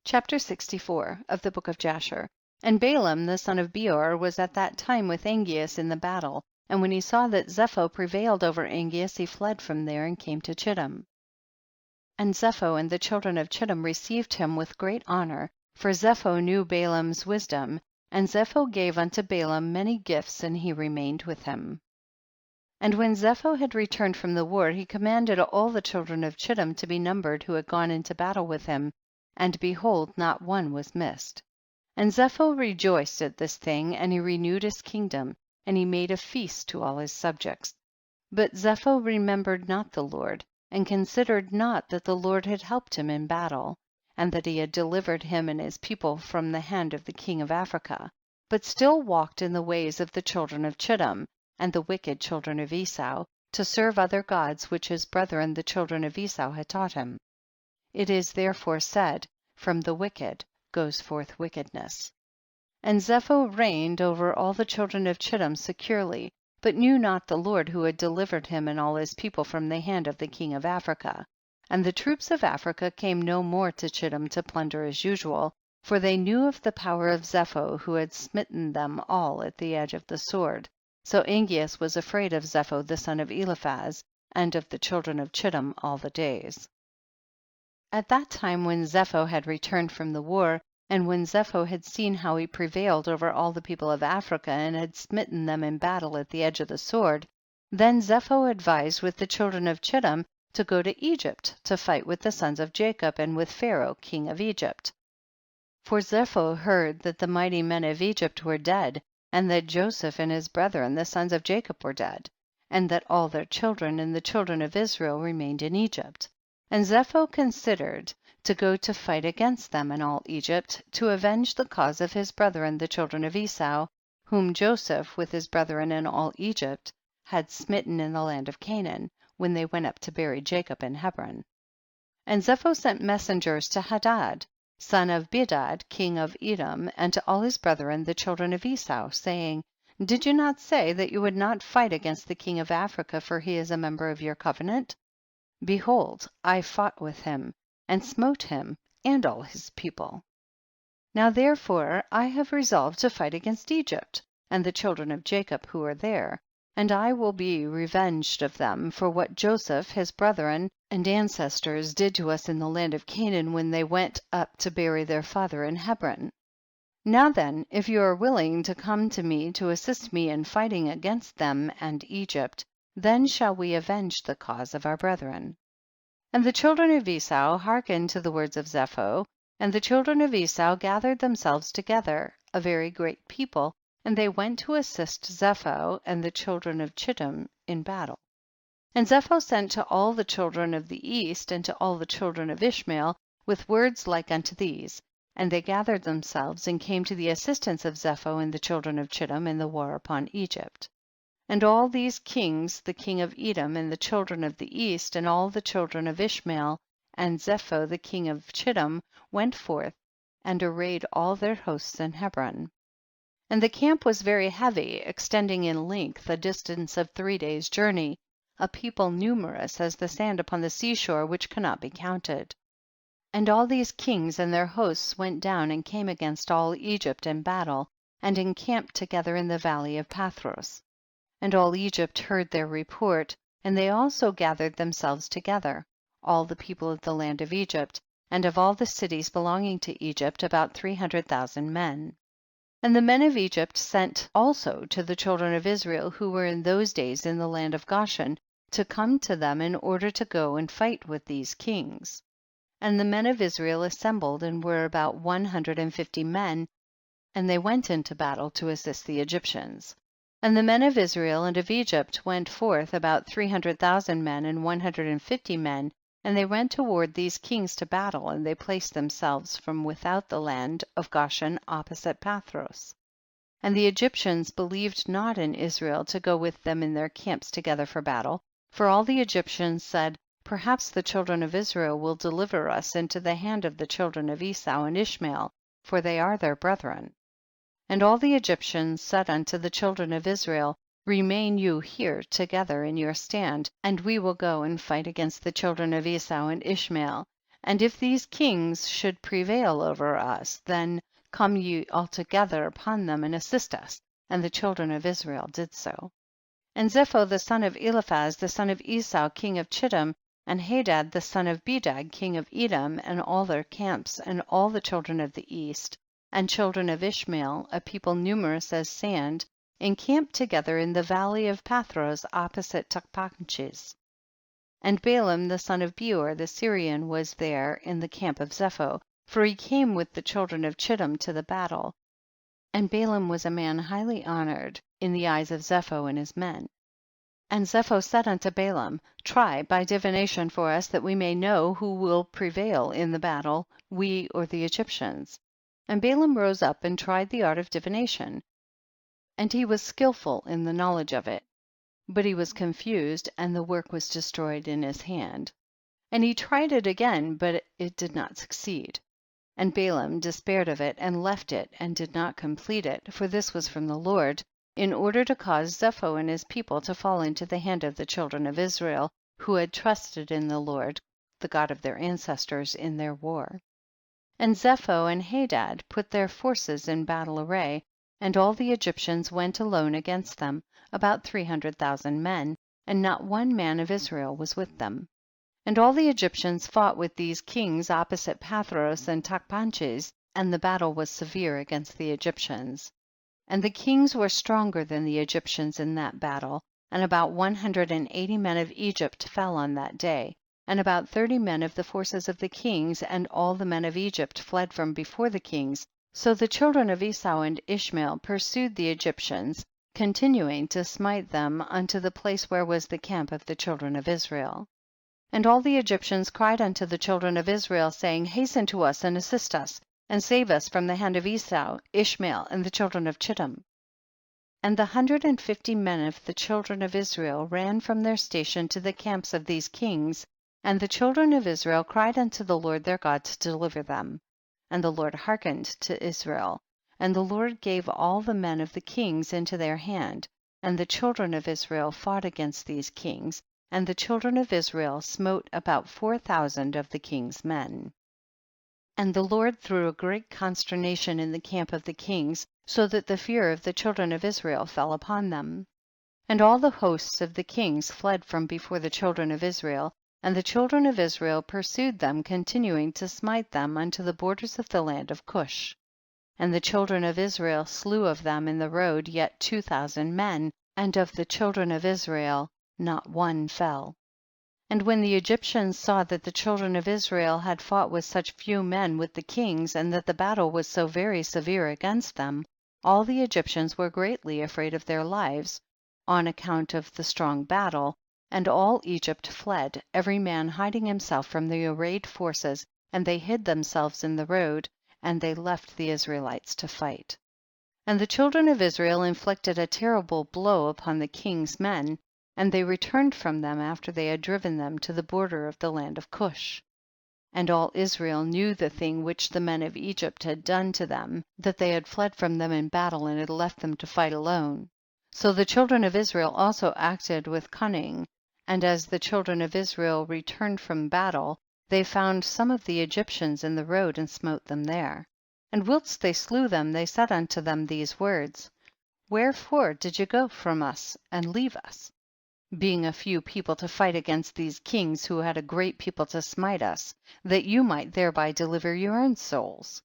Chapter 64 of the Book of Jasher. And Balaam the son of Beor was at that time with Angeas in the battle, and when he saw that Zepho prevailed over Angeas, he fled from there and came to Chittim. And Zepho and the children of Chittim received him with great honor, for Zepho knew Balaam's wisdom, and Zepho gave unto Balaam many gifts, and he remained with him. And when Zepho had returned from the war, he commanded all the children of Chittim to be numbered who had gone into battle with him, and behold, not one was missed. And Zepho rejoiced at this thing, and he renewed his kingdom, and he made a feast to all his subjects. But Zepho remembered not the Lord, and considered not that the Lord had helped him in battle, and that he had delivered him and his people from the hand of the king of Africa, but still walked in the ways of the children of Chittim, and the wicked children of Esau, to serve other gods which his brethren the children of Esau had taught him. It is therefore said, from the wicked goes forth wickedness. And Zepho reigned over all the children of Chittim securely, but knew not the Lord who had delivered him and all his people from the hand of the king of Africa. And the troops of Africa came no more to Chittim to plunder as usual, for they knew of the power of Zepho who had smitten them all at the edge of the sword. So Angeas was afraid of Zepho the son of Eliphaz, and of the children of Chittim all the days. At that time when Zepho had returned from the war, and when Zepho had seen how he prevailed over all the people of Africa, and had smitten them in battle at the edge of the sword, then Zepho advised with the children of Chittim to go to Egypt to fight with the sons of Jacob and with Pharaoh king of Egypt. For Zepho heard that the mighty men of Egypt were dead, and that Joseph and his brethren the sons of Jacob were dead, and that all their children and the children of Israel remained in Egypt. And Zepho considered to go to fight against them in all Egypt, to avenge the cause of his brethren the children of Esau, whom Joseph with his brethren in all Egypt had smitten in the land of Canaan, when they went up to bury Jacob in Hebron. And Zepho sent messengers to Hadad, son of Bedad, king of Edom, and to all his brethren the children of Esau, saying, Did you not say that you would not fight against the king of Africa, for he is a member of your covenant? Behold, I fought with him, and smote him and all his people. Now therefore I have resolved to fight against Egypt, and the children of Jacob who are there, and I will be revenged of them for what Joseph, his brethren and ancestors did to us in the land of Canaan, when they went up to bury their father in Hebron. Now then, if you are willing to come to me to assist me in fighting against them and Egypt, then shall we avenge the cause of our brethren. And the children of Esau hearkened to the words of Zepho, and the children of Esau gathered themselves together, a very great people, and they went to assist Zepho and the children of Chittim in battle. And Zepho sent to all the children of the east and to all the children of Ishmael with words like unto these, and they gathered themselves and came to the assistance of Zepho and the children of Chittim in the war upon Egypt. And all these kings, the king of Edom and the children of the east, and all the children of Ishmael, and Zepho the king of Chittim, went forth and arrayed all their hosts in Hebron. And the camp was very heavy, extending in length a distance of 3 days' journey, a people numerous as the sand upon the seashore, which cannot be counted. And all these kings and their hosts went down and came against all Egypt in battle, and encamped together in the valley of Pathros. And all Egypt heard their report, and they also gathered themselves together, all the people of the land of Egypt, and of all the cities belonging to Egypt, about 300,000 men. And the men of Egypt sent also to the children of Israel who were in those days in the land of Goshen, to come to them in order to go and fight with these kings. And the men of Israel assembled and were about 150 men, and they went into battle to assist the Egyptians. And the men of Israel and of Egypt went forth about 300,000 men and 150 men, and they went toward these kings to battle, and they placed themselves from without the land of Goshen opposite Pathros. And the Egyptians believed not in Israel to go with them in their camps together for battle, for all the Egyptians said, Perhaps the children of Israel will deliver us into the hand of the children of Esau and Ishmael, for they are their brethren. And all the Egyptians said unto the children of Israel, Remain you here together in your stand, and we will go and fight against the children of Esau and Ishmael, And if these kings should prevail over us, then come ye all together upon them and assist us. And the children of Israel did so. And Zepho the son of Eliphaz the son of Esau king of Chittim, and Hadad the son of Bedad king of Edom, and all their camps, and all the children of the east, and children of Ishmael, a people numerous as sand, encamped together in the valley of Pathros opposite Tachpanches. And Balaam the son of Beor the Syrian was there in the camp of Zepho, for he came with the children of Chittim to the battle. And Balaam was a man highly honored in the eyes of Zepho and his men. And Zepho said unto Balaam, try by divination for us, that we may know who will prevail in the battle, we or the Egyptians. And Balaam rose up and tried the art of divination, and he was skillful in the knowledge of it, but he was confused, and the work was destroyed in his hand. And he tried it again, but it did not succeed. And Balaam despaired of it, and left it, and did not complete it, for this was from the Lord, in order to cause Zepho and his people to fall into the hand of the children of Israel, who had trusted in the Lord, the God of their ancestors, in their war. And Zepho and Hadad put their forces in battle array, and all the Egyptians went alone against them, about 300,000 men, and not one man of Israel was with them. And all the Egyptians fought with these kings opposite Pathros and Tachpanches, and the battle was severe against the Egyptians. And the kings were stronger than the Egyptians in that battle, and about 180 men of Egypt fell on that day, and about 30 men of the forces of the kings, and all the men of Egypt fled from before the kings. So the children of Esau and Ishmael pursued the Egyptians, continuing to smite them unto the place where was the camp of the children of Israel. And all the Egyptians cried unto the children of Israel, saying, hasten to us and assist us, and save us from the hand of Esau, Ishmael, and the children of Chittim. And the 150 men of the children of Israel ran from their station to the camps of these kings, and the children of Israel cried unto the Lord their God to deliver them. And the Lord hearkened to Israel, and the Lord gave all the men of the kings into their hand, and the children of Israel fought against these kings, and the children of Israel smote about 4,000 of the king's men. And the Lord threw a great consternation in the camp of the kings, so that the fear of the children of Israel fell upon them. And all the hosts of the kings fled from before the children of Israel, and the children of Israel pursued them, continuing to smite them unto the borders of the land of Cush. And the children of Israel slew of them in the road yet 2,000 men, and of the children of Israel not one fell. And when the Egyptians saw that the children of Israel had fought with such few men with the kings, and that the battle was so very severe against them, all the Egyptians were greatly afraid of their lives, on account of the strong battle, and all Egypt fled, every man hiding himself from the arrayed forces, and they hid themselves in the road, and they left the Israelites to fight. And the children of Israel inflicted a terrible blow upon the king's men, and they returned from them after they had driven them to the border of the land of Cush. And all Israel knew the thing which the men of Egypt had done to them, that they had fled from them in battle and had left them to fight alone. So the children of Israel also acted with cunning, and as the children of Israel returned from battle, they found some of the Egyptians in the road and smote them there. And whilst they slew them, they said unto them these words, wherefore did ye go from us and leave us, being a few people to fight against these kings who had a great people to smite us, that you might thereby deliver your own souls?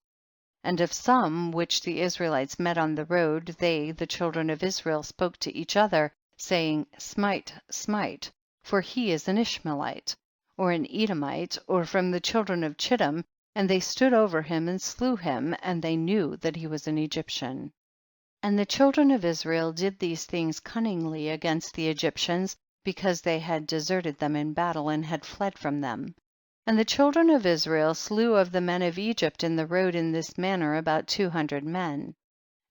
And of some which the Israelites met on the road, they, the children of Israel, spoke to each other, saying, smite, smite, for he is an Ishmaelite, or an Edomite, or from the children of Chittim, and they stood over him and slew him, and they knew that he was an Egyptian. And the children of Israel did these things cunningly against the Egyptians, because they had deserted them in battle and had fled from them. And the children of Israel slew of the men of Egypt in the road in this manner about 200 men.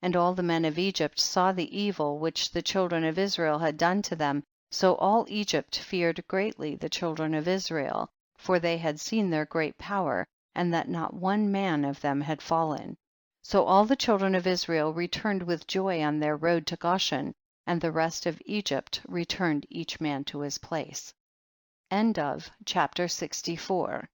And all the men of Egypt saw the evil which the children of Israel had done to them, so all Egypt feared greatly the children of Israel, for they had seen their great power, and that not one man of them had fallen. So all the children of Israel returned with joy on their road to Goshen, and the rest of Egypt returned each man to his place. End of chapter 64.